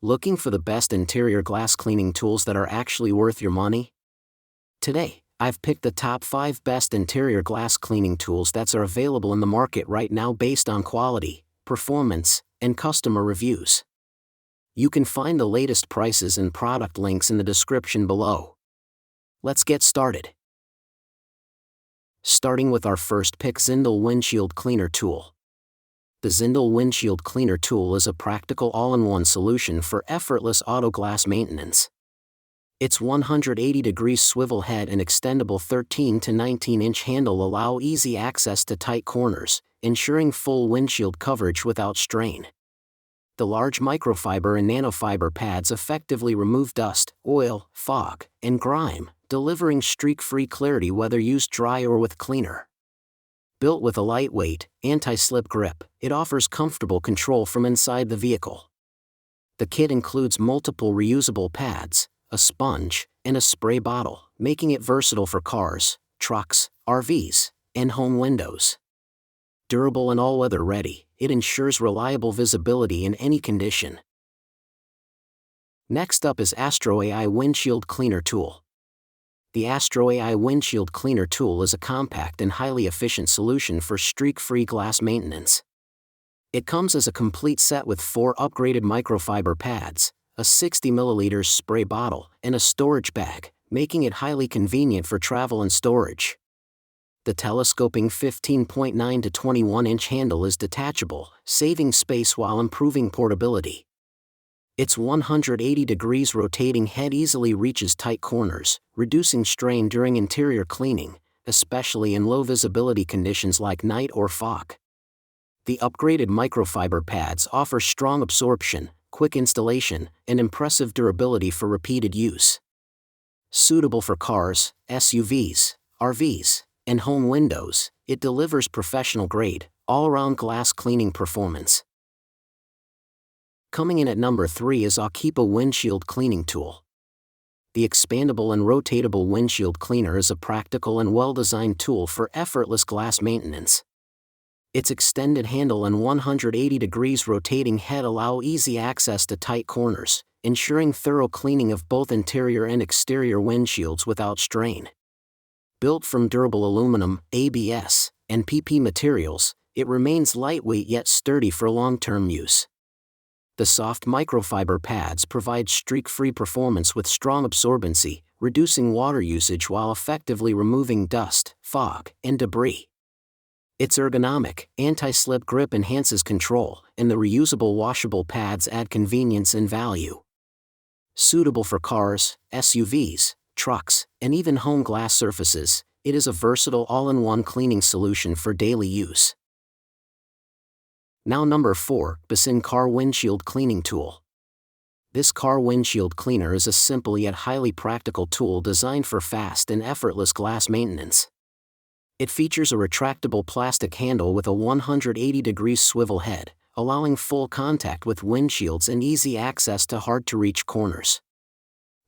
Looking for the best interior glass cleaning tools that are actually worth your money? Today, I've picked the top 5 best interior glass cleaning tools that are available in the market right now based on quality, performance, and customer reviews. You can find the latest prices and product links in the description below. Let's get started. Starting with our first pick, Extendable Windshield Cleaner Tool. The Extendable Windshield Cleaner Tool is a practical all-in-one solution for effortless auto glass maintenance. Its 180-degree swivel head and extendable 13 to 19-inch handle allow easy access to tight corners, ensuring full windshield coverage without strain. The large microfiber and nanofiber pads effectively remove dust, oil, fog, and grime, delivering streak-free clarity whether used dry or with cleaner. Built with a lightweight, anti-slip grip, it offers comfortable control from inside the vehicle. The kit includes multiple reusable pads, a sponge, and a spray bottle, making it versatile for cars, trucks, RVs, and home windows. Durable and all-weather ready, it ensures reliable visibility in any condition. Next up is Astro AI Windshield Cleaner Tool. The Astro AI Windshield Cleaner Tool is a compact and highly efficient solution for streak-free glass maintenance. It comes as a complete set with 4 upgraded microfiber pads, a 60 ml spray bottle, and a storage bag, making it highly convenient for travel and storage. The telescoping 15.9 to 21-inch handle is detachable, saving space while improving portability. Its 180 degrees rotating head easily reaches tight corners, reducing strain during interior cleaning, especially in low visibility conditions like night or fog. The upgraded microfiber pads offer strong absorption, quick installation, and impressive durability for repeated use. Suitable for cars, SUVs, RVs, and home windows, it delivers professional-grade, all-around glass cleaning performance. Coming in at number 3 is Applicators Windshield Cleaning Tool. The expandable and rotatable windshield cleaner is a practical and well-designed tool for effortless glass maintenance. Its extended handle and 180 degrees rotating head allow easy access to tight corners, ensuring thorough cleaning of both interior and exterior windshields without strain. Built from durable aluminum, ABS, and PP materials, it remains lightweight yet sturdy for long-term use. The soft microfiber pads provide streak-free performance with strong absorbency, reducing water usage while effectively removing dust, fog, and debris. Its ergonomic, anti-slip grip enhances control, and the reusable washable pads add convenience and value. Suitable for cars, SUVs, trucks, and even home glass surfaces, it is a versatile all-in-one cleaning solution for daily use. Now number 4, Basin Car Windshield Cleaning Tool. This car windshield cleaner is a simple yet highly practical tool designed for fast and effortless glass maintenance. It features a retractable plastic handle with a 180-degree swivel head, allowing full contact with windshields and easy access to hard-to-reach corners.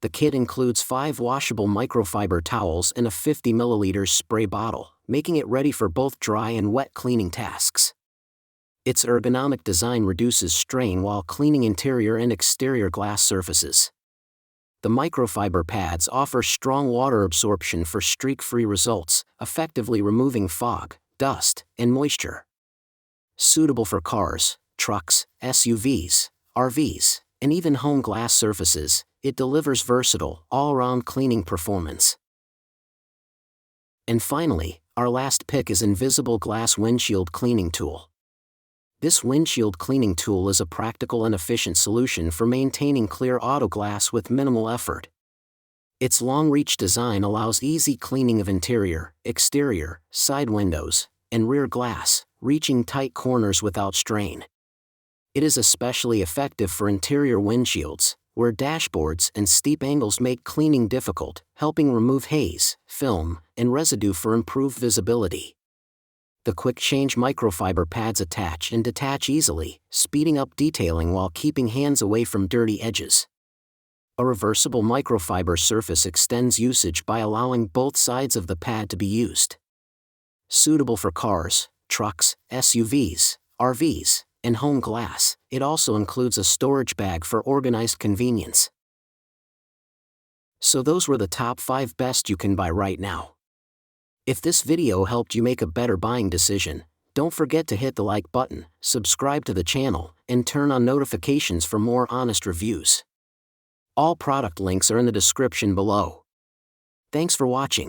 The kit includes 5 washable microfiber towels and a 50 ml spray bottle, making it ready for both dry and wet cleaning tasks. Its ergonomic design reduces strain while cleaning interior and exterior glass surfaces. The microfiber pads offer strong water absorption for streak-free results, effectively removing fog, dust, and moisture. Suitable for cars, trucks, SUVs, RVs, and even home glass surfaces, it delivers versatile, all-around cleaning performance. And finally, our last pick is Invisible Glass Windshield Cleaning Tool. This windshield cleaning tool is a practical and efficient solution for maintaining clear auto glass with minimal effort. Its long-reach design allows easy cleaning of interior, exterior, side windows, and rear glass, reaching tight corners without strain. It is especially effective for interior windshields, where dashboards and steep angles make cleaning difficult, helping remove haze, film, and residue for improved visibility. The quick-change microfiber pads attach and detach easily, speeding up detailing while keeping hands away from dirty edges. A reversible microfiber surface extends usage by allowing both sides of the pad to be used. Suitable for cars, trucks, SUVs, RVs, and home glass. It also includes a storage bag for organized convenience. So those were the top 5 best you can buy right now. If this video helped you make a better buying decision, don't forget to hit the like button, subscribe to the channel, and turn on notifications for more honest reviews. All product links are in the description below. Thanks for watching.